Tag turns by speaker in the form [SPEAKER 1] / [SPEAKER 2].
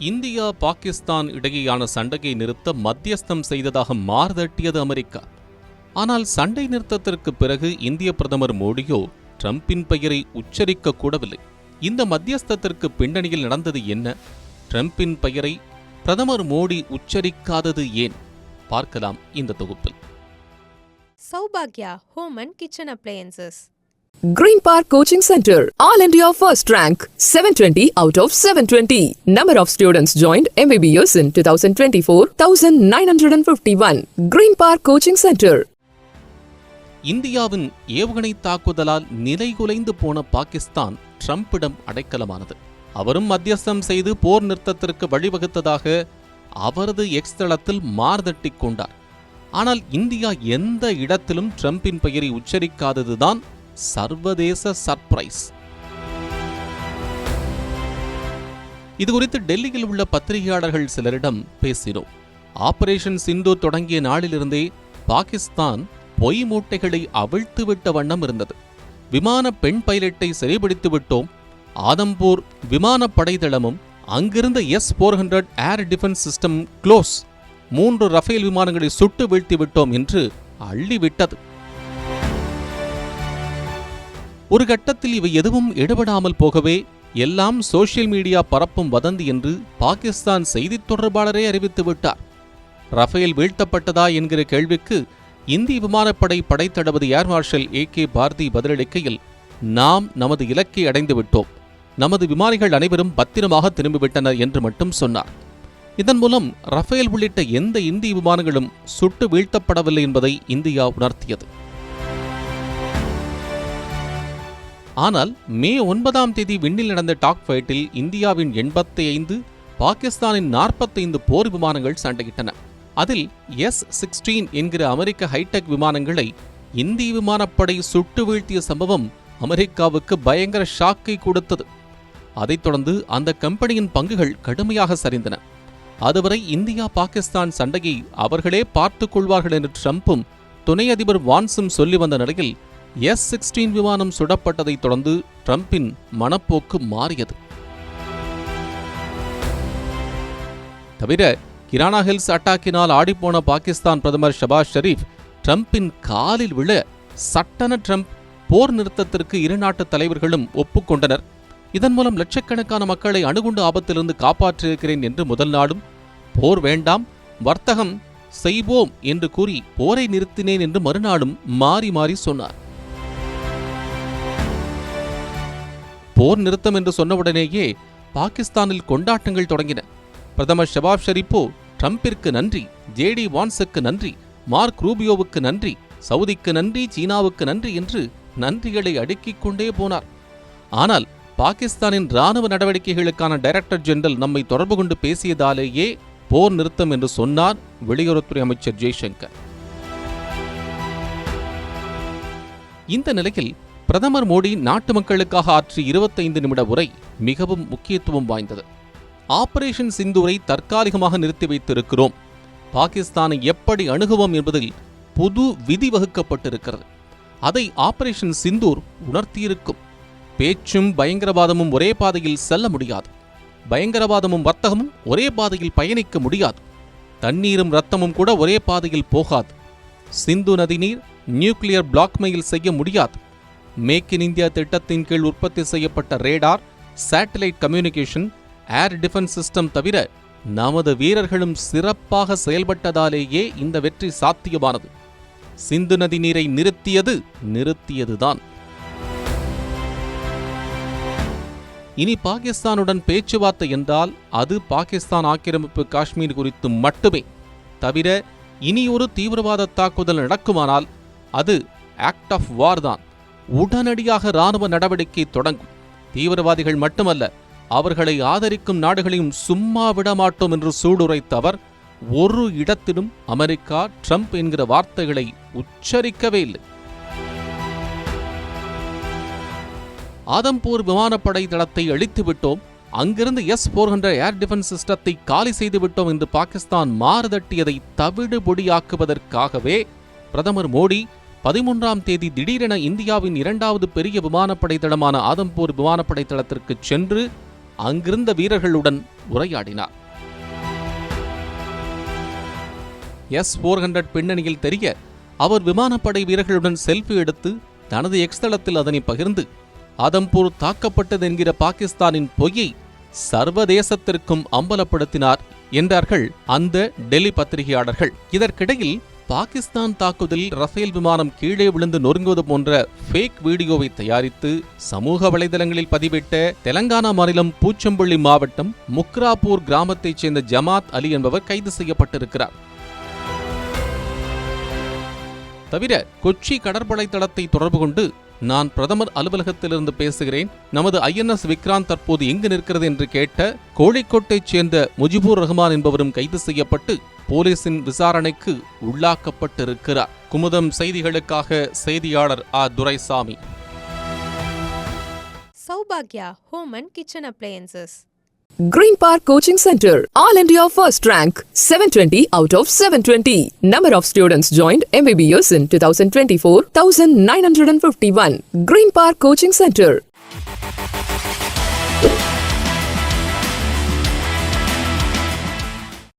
[SPEAKER 1] India Pakistan இடையேயான சண்டையை நிறுத்த மத்தியஸ்தம் செய்ததாக மார்தட்டியது அமெரிக்கா. ஆனால் சண்டை நிறுத்தத்திற்கு பிறகு இந்திய பிரதமர் மோடியோ ட்ரம்பின் பெயரை உச்சரிக்க கூடவில்லை. இந்த மத்தியஸ்தத்திற்கு பின்னணியில் நடந்தது என்ன? ட்ரம்பின் பெயரை பிரதமர் மோடி உச்சரிக்காதது ஏன்? பார்க்கலாம் இந்த தொகுப்பில்.
[SPEAKER 2] சௌபாக்யா Home and Kitchen Appliances.
[SPEAKER 3] Green Park Coaching Center, All India First Rank, 720 out of 720. Number of students joined MBBS in 2024, 1951. Green Park Coaching Center.
[SPEAKER 1] இந்தியாவின் ஏவுகணை தாக்குதலால் நிலைகுலைந்து போன பாகிஸ்தான் ட்ரம்பிடம் அடைக்கலமானது. அவரும் மத்தியஸ்தம் செய்து போர் நிறுத்தத்திற்கு வழிவகுத்ததாக அவரது எக்ஸ் தளத்தில் மார்தட்டிக் கொண்டார். ஆனால் இந்தியா எந்த இடத்திலும் ட்ரம்பின் பெயரை உச்சரிக்காததுதான் சர்வதேச சர்ப்ரைஸ். இதுகுறித்து டெல்லியில் உள்ள பத்திரிகையாளர்கள் சிலரிடம் பேசினோம். ஆபரேஷன் சிந்து தொடங்கிய நாளிலிருந்தே பாகிஸ்தான் பொய் மூட்டைகளை அவிழ்த்துவிட்ட வண்ணம் இருந்தது. விமான பெண் பைலட்டை சிறைபிடித்து விட்டோம், ஆதம்பூர் விமானப்படை தளமும் அங்கிருந்த S-400 air defence system close, 3 Rafale விமானங்களை சுட்டு வீழ்த்தி விட்டோம் என்று அள்ளிவிட்டது. ஒரு கட்டத்தில் இவை எதுவும் எடுபடாமல் போகவே எல்லாம் சோசியல் மீடியா பரப்பும் வதந்தி என்று பாகிஸ்தான் செய்தித் தொடர்பாளரே அறிவித்து விட்டார். ரஃபேல் வீழ்த்தப்பட்டதா என்கிற கேள்விக்கு இந்திய விமானப்படை படைத்தளபதி ஏர் மார்ஷல் AK பாரதி பதிலளிக்கையில், நாம் நமது இலக்கை அடைந்து விட்டோம், நமது விமானிகள் அனைவரும் பத்திரமாக திரும்பிவிட்டனர் என்று மட்டும் சொன்னார். இதன் மூலம் ரஃபேல் உள்ளிட்ட எந்த இந்திய விமானங்களும் சுட்டு வீழ்த்தப்படவில்லை என்பதை இந்தியா உணர்த்தியது. ஆனால் மே 9ஆம் தேதி விண்ணில் நடந்த டாக் ஃபைட்டில் இந்தியாவின் 85, பாகிஸ்தானின் 45 போர் விமானங்கள் சண்டையிட்டன. அதில் S-16 என்கிற அமெரிக்க ஹைடெக் விமானங்களை இந்திய விமானப்படை சுட்டு வீழ்த்திய சம்பவம் அமெரிக்காவுக்கு பயங்கர ஷாக்கை கொடுத்தது. அதைத் தொடர்ந்து அந்த கம்பெனியின் பங்குகள் கடுமையாக சரிந்தன. அதுவரை இந்தியா பாகிஸ்தான் சண்டையை அவர்களே பார்த்துக் கொள்வார்கள் என்று ட்ரம்பும் துணை அதிபர் வான்ஸும் சொல்லி வந்த நிலையில் S-16 விமானம் சுடப்பட்டதைத் தொடர்ந்து ட்ரம்பின் மனப்போக்கு மாறியது. தவிர கிரானா ஹில்ஸ் அட்டாக்கினால் ஆடிப்போன பாகிஸ்தான் பிரதமர் ஷபாஸ் ஷெரீப் ட்ரம்பின் காலில் விழ சட்டென ட்ரம்ப் போர் நிறுத்தத்திற்கு இரு நாட்டு தலைவர்களும் ஒப்புக்கொண்டனர். இதன் மூலம் லட்சக்கணக்கான மக்களை அணுகுண்டு ஆபத்திலிருந்து காப்பாற்றியிருக்கிறேன் என்று முதல் நாளும், போர் வேண்டாம் வர்த்தகம் செய்வோம் என்று கூறி போரை நிறுத்தினேன் என்று மறுநாளும் மாறி மாறி சொன்னார். போர் நிறுத்தம் என்று சொன்னவுடனேயே பாகிஸ்தானில் கொண்டாட்டங்கள் தொடங்கின. பிரதமர் ஷபாஸ் ஷெரீப்போ ட்ரம்பிற்கு நன்றி, JD வான்ஸுக்கு நன்றி, மார்க் ரூபியோவுக்கு நன்றி, சவுதிக்கு நன்றி, சீனாவுக்கு நன்றி என்று நன்றிகளை அடுக்கிக் கொண்டே போனார். ஆனால் பாகிஸ்தானின் இராணுவ நடவடிக்கைகளுக்கான டைரக்டர் ஜெனரல் நம்மை தொடர்பு கொண்டு பேசியதாலேயே போர் நிறுத்தம் என்று சொன்னார் வெளியுறவுத்துறை அமைச்சர் ஜெய்சங்கர். இந்த நிலையில் பிரதமர் மோடி நாட்டு மக்களுக்காக ஆற்றிய 25 நிமிட உரை மிகவும் முக்கியத்துவம் வாய்ந்தது. ஆபரேஷன் சிந்தூரை தற்காலிகமாக நிறுத்தி வைத்திருக்கிறோம், பாகிஸ்தானை எப்படி அணுகுவோம் என்பதில் புது விதி வகுக்கப்பட்டிருக்கிறது. அதை ஆபரேஷன் சிந்தூர் உணர்த்தியிருக்கும். பேச்சும் பயங்கரவாதமும் ஒரே பாதையில் செல்ல முடியாது, பயங்கரவாதமும் வர்த்தகமும் ஒரே பாதையில் பயணிக்க முடியாது, தண்ணீரும் ரத்தமும் கூட ஒரே பாதையில் போகாது, சிந்து நதிநீர் நியூக்ளியர் பிளாக்மெயில் செய்ய முடியாது, மேக் இன் இந்தியா திட்டத்தின் கீழ் உற்பத்தி செய்யப்பட்ட ரேடார், சேட்டலைட் கம்யூனிகேஷன், ஏர் டிஃபென்ஸ் சிஸ்டம் தவிர நமது வீரர்களும் சிறப்பாக செயல்பட்டதாலேயே இந்த வெற்றி சாத்தியமானது. சிந்து நதி நீரை நிறுத்தியதுதான். இனி பாகிஸ்தானுடன் பேச்சுவார்த்தை என்றால் அது பாகிஸ்தான் ஆக்கிரமிப்பு காஷ்மீர் குறித்து மட்டுமே. தவிர இனி ஒரு தீவிரவாத தாக்குதல் நடக்குமானால் அது ஆக்ட் ஆஃப் வார் தான். உடனடியாக இராணுவ நடவடிக்கை தொடங்கும். தீவிரவாதிகள் மட்டுமல்ல, அவர்களை ஆதரிக்கும் நாடுகளையும் சும்மா விடமாட்டோம் என்று சூடுரைத்த அவர் ஒரு இடத்திலும் அமெரிக்கா, ட்ரம்ப் என்கிற வார்த்தைகளை உச்சரிக்கவே இல்லை. ஆதம்பூர் விமானப்படை தளத்தை அழித்துவிட்டோம், அங்கிருந்து S-400 ஏர் டிஃபென்ஸ் சிஸ்டத்தை காலி செய்துவிட்டோம் என்று பாகிஸ்தான் மாறுதட்டியதை தவிடு பொடியாக்குவதற்காகவே பிரதமர் மோடி 13ஆம் தேதி திடீரென இந்தியாவின் 2வது பெரிய விமானப்படை தளமான ஆதம்பூர் விமானப்படை தளத்திற்கு சென்று அங்கிருந்த வீரர்களுடன் உரையாடினார். S-400 பின்னணியில் தெரிய அவர் விமானப்படை வீரர்களுடன் செல்ஃபி எடுத்து தனது எக்ஸ் தளத்தில் அதனை பகிர்ந்து அதம்பூர் தாக்கப்பட்டது என்கிற பாகிஸ்தானின் பொய்யை சர்வதேசத்திற்கும் அம்பலப்படுத்தினார் என்றார்கள் அந்த டெல்லி பத்திரிகையாளர்கள். இதற்கிடையில் பாகிஸ்தான் தாக்குதலில் ரஃபேல் விமானம் கீழே விழுந்து நொறுங்குவது போன்ற ஃபேக் வீடியோவை தயாரித்து சமூக வலைதளங்களில் பதிவிட்ட தெலங்கானா மாநிலம் பூச்சம்பள்ளி மாவட்டம் முக்ராப்பூர் கிராமத்தைச் சேர்ந்த ஜமாத் அலி என்பவர் கைது செய்யப்பட்டிருக்கிறார். தவிர கொச்சி கடற்படை தளத்தை தொடர்பு கொண்டு நான் பிரதமர் அலுவலகத்திலிருந்து பேசுகிறேன், நமது INS விக்ராந்த் தற்போது எங்கு நிற்கிறது என்று கேட்ட கோழிக்கோட்டைச் சேர்ந்த முஜிபுர் ரஹ்மான் என்பவரும் கைது செய்யப்பட்டு போலீசின் விசாரணைக்கு உள்ளாக்கப்பட்டிருக்கிறார். குமுதம் செய்திகளுக்காக செய்தியாளர் Duraisamy.
[SPEAKER 2] Saubhagya Home and Kitchen Appliances.
[SPEAKER 3] Green Park Coaching Center, All India First Rank, 720 out of 720. Number of students joined MBBS in 2024, 1951. Green Park Coaching Center.